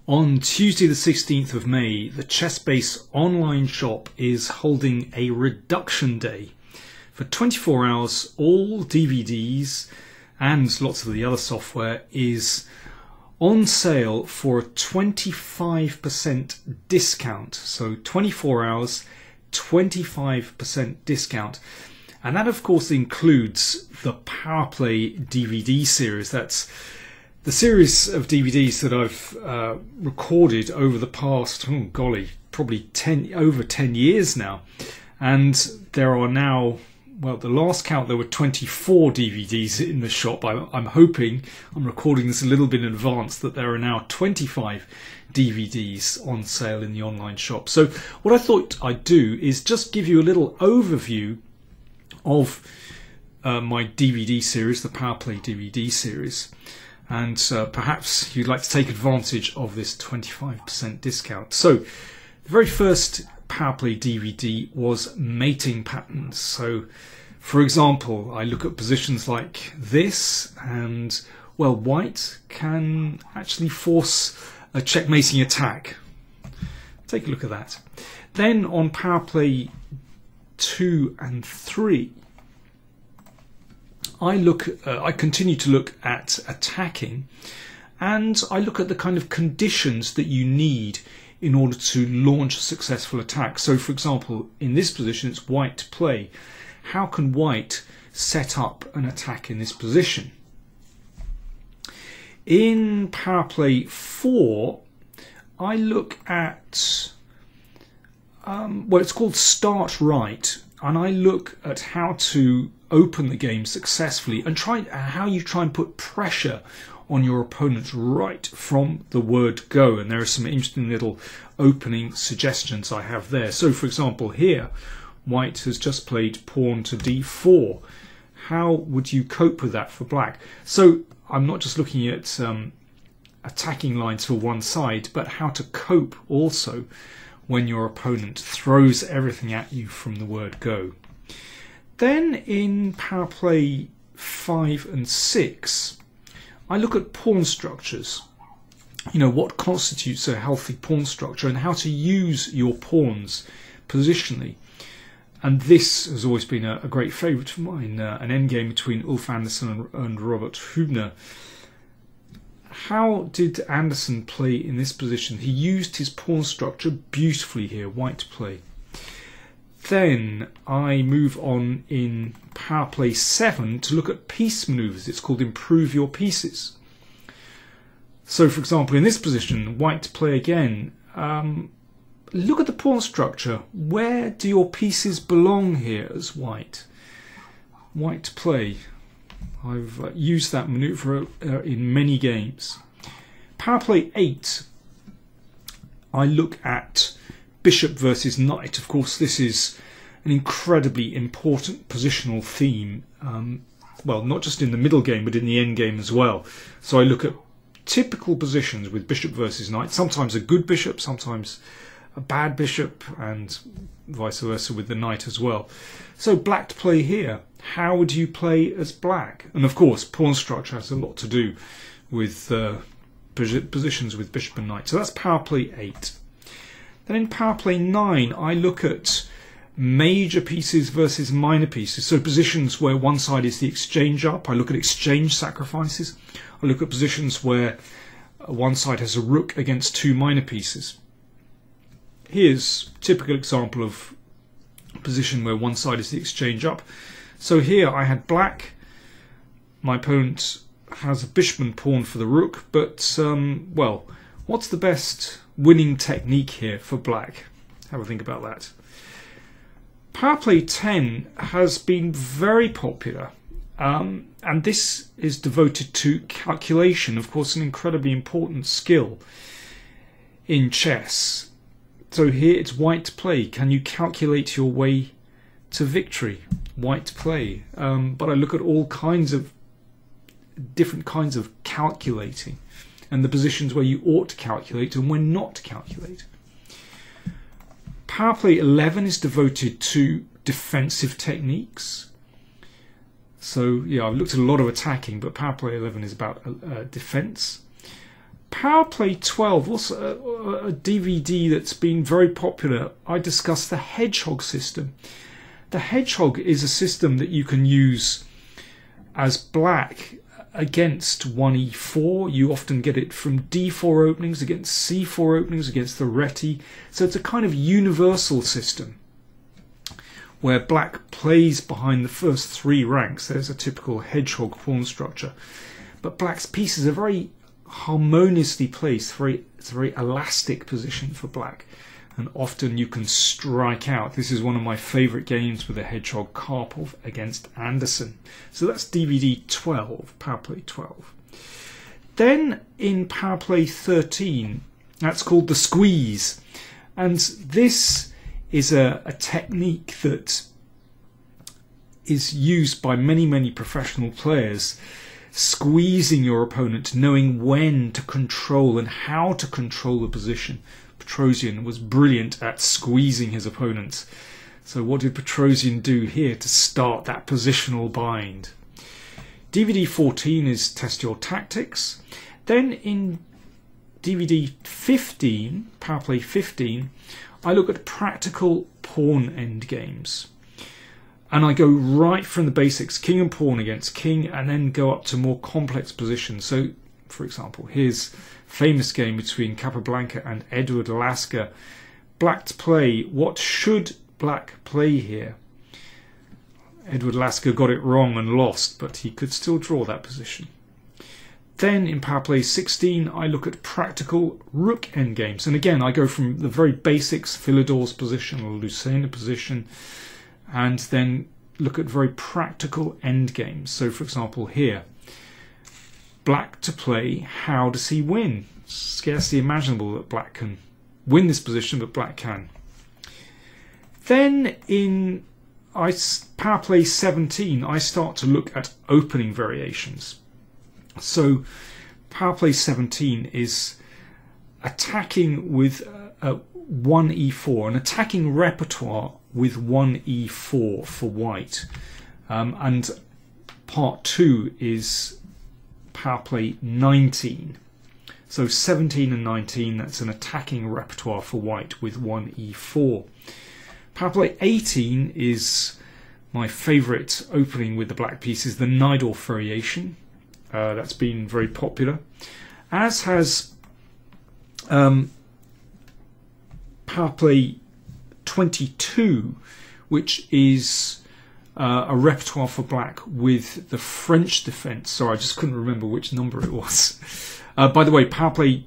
On Tuesday the 16th of May, the ChessBase online shop is holding a reduction day. For 24 hours, all DVDs and lots of the other software is on sale for a 25% discount. So 24 hours, 25% discount. And that of course includes the Power Play DVD series. That's the series of DVDs that I've recorded over the past, oh golly, probably over 10 years now. And there are now, well, the last count there were 24 DVDs in the shop. I'm hoping, I'm recording this a little bit in advance, that there are now 25 DVDs on sale in the online shop. So what I thought I'd do is just give you a little overview of my DVD series, the Power Play DVD series. And perhaps you'd like to take advantage of this 25% discount. So the very first Power Play DVD was mating patterns. So for example, I look at positions like this, and well, white can actually force a checkmating attack. Take a look at that. Then on Power Play 2 and 3, I continue to look at attacking, and I look at the kind of conditions that you need in order to launch a successful attack. So for example, in this position it's white to play. How can white set up an attack in this position? In Power Play 4, I look at well, it's called Start Right, and I look at how to open the game successfully and how you try and put pressure on your opponent right from the word go. And there are some interesting little opening suggestions I have there. So for example, here white has just played pawn to d4. How would you cope with that for black? So I'm not just looking at attacking lines for one side, but how to cope also when your opponent throws everything at you from the word go. Then in Power Play 5 and 6, I look at pawn structures. You know, what constitutes a healthy pawn structure and how to use your pawns positionally. And this has always been a great favourite of mine, an endgame between Ulf Andersson and Robert Hübner. How did Andersson play in this position? He used his pawn structure beautifully here, white to play. Then I move on in Power Play 7 to look at piece manoeuvres. It's called Improve Your Pieces. So for example, in this position, white to play again. Look at the pawn structure. Where do your pieces belong here as white? White to play. I've used that manoeuvre in many games. Power Play 8, I look at bishop versus knight. Of course, this is an incredibly important positional theme. Well, not just in the middle game, but in the end game as well. So I look at typical positions with bishop versus knight. Sometimes a good bishop, sometimes a bad bishop, and vice versa with the knight as well. So black to play here. How would you play as black? And of course, pawn structure has a lot to do with positions with bishop and knight. So that's Power Play 8. Then in Power Play 9, I look at major pieces versus minor pieces. So positions where one side is the exchange up. I look at exchange sacrifices. I look at positions where one side has a rook against two minor pieces. Here's a typical example of a position where one side is the exchange up. So here I had black. My opponent has a bishop and pawn for the rook, but well, what's the best winning technique here for black? Have a think about that. Power Play 10 has been very popular, and this is devoted to calculation, of course, an incredibly important skill in chess. So here it's white to play. Can you calculate your way to victory? White to play. But I look at all kinds of different kinds of calculating and the positions where you ought to calculate and when not to calculate. Power Play 11 is devoted to defensive techniques. So yeah, I've looked at a lot of attacking, but Power Play 11 is about defense. Power Play 12, also a DVD that's been very popular. I discussed the Hedgehog system. The Hedgehog is a system that you can use as black against 1e4. You often get it from d4 openings, against c4 openings, against the reti. So it's a kind of universal system where black plays behind the first 3 ranks. There's a typical hedgehog pawn structure. But black's pieces are very harmoniously placed. It's a very elastic position for black. And often you can strike out. This is one of my favourite games with the hedgehog, Karpov against Anderson. So that's DVD 12, Power Play 12. Then in Power Play 13, that's called the squeeze. And this is a technique that is used by many professional players, squeezing your opponent, knowing when to control and how to control the position. Petrosian was brilliant at squeezing his opponents. So what did Petrosian do here to start that positional bind? DVD 14 is Test Your Tactics. Then in DVD 15, Power Play 15, I look at practical pawn endgames. And I go right from the basics, king and pawn against king, and then go up to more complex positions. So, for example, here's a famous game between Capablanca and Edward Lasker. Black to play. What should black play here? Edward Lasker got it wrong and lost, but he could still draw that position. Then in Power Play 16, I look at practical rook endgames. And again, I go from the very basics, Philidor's position or Lucena position, and then look at very practical endgames. So, for example, here, black to play, how does he win? Scarcely imaginable that black can win this position, but black can. Then in Power Play 17, I start to look at opening variations. So Power Play 17 is attacking with 1e4, an attacking repertoire with 1e4 for white. And part 2 is Power Play 19. So 17 and 19, that's an attacking repertoire for white with 1e4. Power Play 18 is my favourite opening with the black pieces, the Najdorf variation. That's been very popular, as has Power Play 22, which is a repertoire for black with the French defence. Sorry, I just couldn't remember which number it was. By the way, Power Play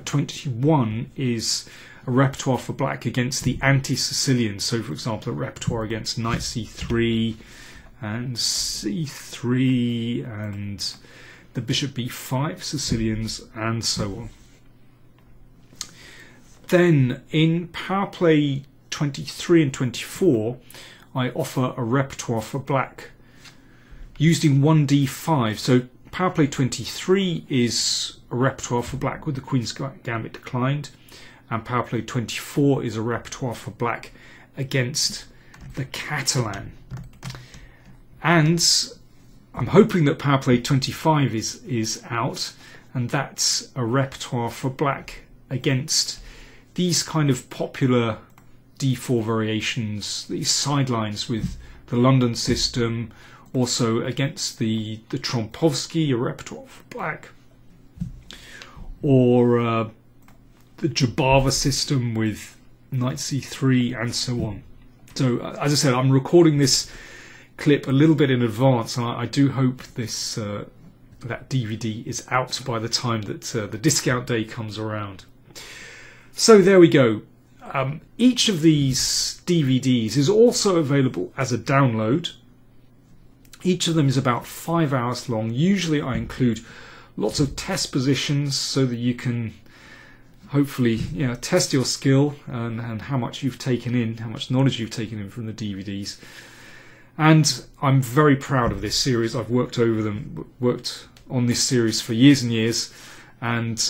21 is a repertoire for black against the anti-Sicilians. So, for example, a repertoire against knight c3 and c3 and the bishop b5, Sicilians, and so on. Then in Power Play 23 and 24, I offer a repertoire for black using 1d5. So Power Play 23 is a repertoire for black with the Queen's Gambit declined, and Power Play 24 is a repertoire for black against the Catalan. And I'm hoping that Power Play 25 is out, and that's a repertoire for black against these kind of popular d4 variations, these sidelines with the London system, also against the Trompovsky, a repertoire for black, or the Jabava system with knight c3 and so on. So as I said, I'm recording this clip a little bit in advance, and I do hope this that DVD is out by the time that the discount day comes around. So there we go. Each of these DVDs is also available as a download. Each of them is about 5 hours long. Usually I include lots of test positions so that you can hopefully test your skill and how much you've taken in, how much knowledge you've taken in from the DVDs. And I'm very proud of this series. I've worked on this series for years and years, and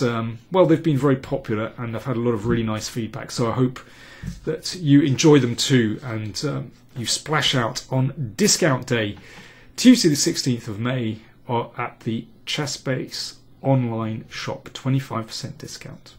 well, they've been very popular, and I've had a lot of really nice feedback. So I hope that you enjoy them too, and you splash out on discount day, Tuesday the 16th of May, or at the ChessBase online shop, 25% discount.